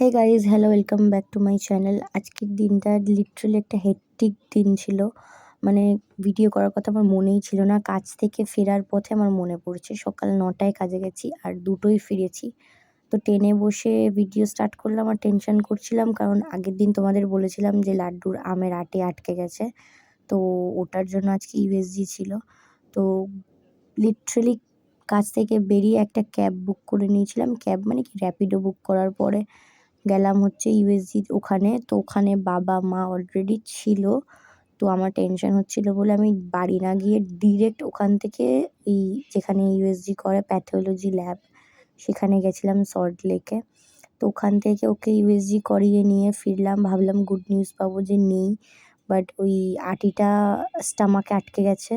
Hey guys, hello, welcome back to my channel. আজকের দিনটা literally একটা হেক্টিক দিন ছিল। মানে ভিডিও করার কথা আমার মনেই ছিল না। কাজ থেকে ফেরার পথে আমার মনে পড়ছে সকাল ৯টায় কাজে গেছি আর ২টোয় ফিরেছি। তো ট্রেনে বসে ভিডিও স্টার্ট করলাম আর টেনশন করছিলাম, কারণ আগের দিন তোমাদের বলেছিলাম যে লাড্ডুর আমের আটে আটকে গেছে। তো ওটার জন্য আজকে ইউএসজি ছিল। তো লিটারালি কাজ থেকে বেরিয়ে একটা ক্যাব বুক করে নিয়েছিলাম। ক্যাব মানে কি, র্যাপিডো বুক করার পরে গেলাম হচ্ছে ইউএসজির ওখানে। তো ওখানে বাবা মা অলরেডি ছিল। তো আমার টেনশন হচ্ছিল বলে আমি বাড়ি না গিয়ে ডিরেক্ট ওখান থেকে এই যেখানে ইউএসজি করে প্যাথোলজি ল্যাব, সেখানে গেছিলাম সল্ট লেকে। তো ওখান থেকে ওকে ইউএসজি করিয়ে নিয়ে ফিরলাম। ভাবলাম গুড নিউজ পাবো যে নেই, বাট ওই আটিটা স্টামাকে আটকে গেছে।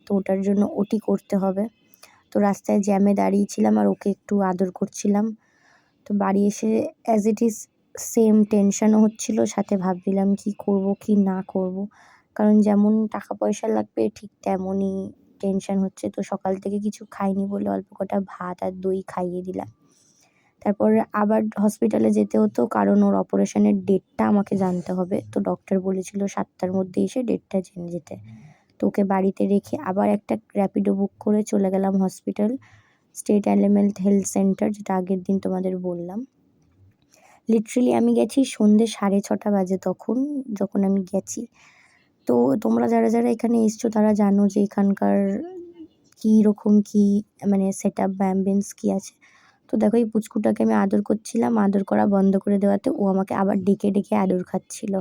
তো ওটার জন্য ওটি করতে হবে। তো রাস্তায় জ্যামে দাঁড়িয়েছিলাম আর ওকে একটু আদর করছিলাম। তো বাড়ি এসে অ্যাজ ইট ইজ সেম টেনশনও হচ্ছিল, সাথে ভাবছিলাম কি করব কি না করব, কারণ যেমন টাকা পয়সা লাগবে ঠিক তেমনই টেনশন হচ্ছে। তো সকাল থেকে কিছু খাইনি বলে অল্প কটা ভাত আর দই খাইয়ে দিলাম। তারপর আবার হসপিটালে যেতে হতো, কারণ ওর অপারেশনের ডেটটা আমাকে জানতে হবে। তো ডক্টর বলেছিল 7টার মধ্যে এসে ডেটটা জেনে যেতে। তো ওকে বাড়িতে রেখে আবার একটা র্যাপিডো বুক করে চলে গেলাম hospital, state animal health centre, যেটা আগের দিন তোমাদের বললাম। লিটারালি আমি গেছি সন্ধ্যে 6:30 বাজে তখন, যখন আমি গেছি। তো তোমরা যারা যারা এখানে এসছো তারা জানো যে এখানকার কী রকম কী মানে সেট আপ বা অ্যাম্বিয়েন্স কী আছে। তো দেখো, এই পুচকুটাকে আমি আদর করছিলাম, আদর করা বন্ধ করে দেওয়াতে ও আমাকে আবার ডেকে ডেকে আদর খাচ্ছিল।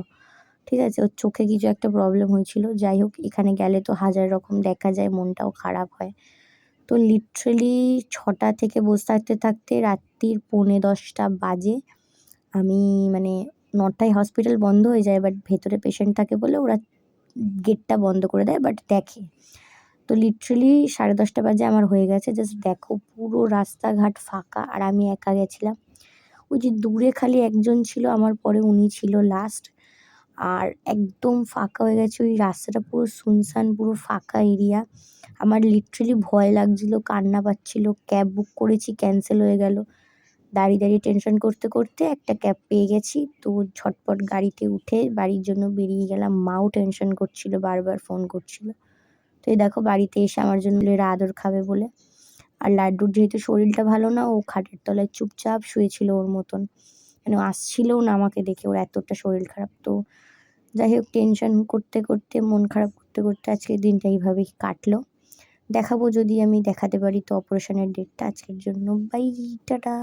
ঠিক আছে, ওর চোখে কিছু একটা প্রবলেম হয়েছিল। যাই হোক, এখানে গেলে তো হাজার রকম দেখা যায়, মনটাও খারাপ হয়। তো লিটারালি 6টা থেকে বসে থাকতে থাকতে রাত্রির 10:45 বাজে। আমি মানে 9টায় হসপিটাল বন্ধ হয়ে যায়, বাট ভেতরে পেশেন্ট থাকে বলে ওরা গেটটা বন্ধ করে দেয়, বাট দেখে। তো লিটারালি 10:30 বাজে আমার হয়ে গেছে। জাস্ট দেখো, পুরো রাস্তাঘাট ফাঁকা আর আমি একা গেছিলাম। ওই যে দূরে খালি একজন ছিল আমার পরে, উনি ছিল লাস্ট। আর একদম ফাঁকা হয়ে গেছে ওই রাস্তাটা, পুরো সুনসান, পুরো ফাঁকা এরিয়া। আমার লিটারালি ভয় লাগছিল, কান্না পাচ্ছিল। ক্যাব বুক করেছি, ক্যান্সেল হয়ে গেল। দাঁড়িয়ে দাঁড়িয়ে টেনশন করতে করতে একটা ক্যাব পেয়ে গেছি। তো ঝটপট গাড়িতে উঠে বাড়ির জন্য বেরিয়ে গেলাম। মাও টেনশন করছিল, বারবার ফোন করছিল। তো এই দেখো, বাড়িতে এসে আমার জন্য এরা আদর খাবে বলে। আর লাড্ডুর যেহেতু শরীরটা ভালো না, ও খাটের তলায় চুপচাপ শুয়েছিল ওর মতন। মানে ও আসছিলও না আমাকে দেখে, ওর এতটা শরীর খারাপ। তো যাই হোক, টেনশন করতে করতে, মন খারাপ করতে করতে আজকের দিনটা এইভাবেই কাটলো। দেখাবো যদি আমি দেখাতে পারি তো অপারেশনের ডেটটা। আজকের জন্য বাই, টাটা।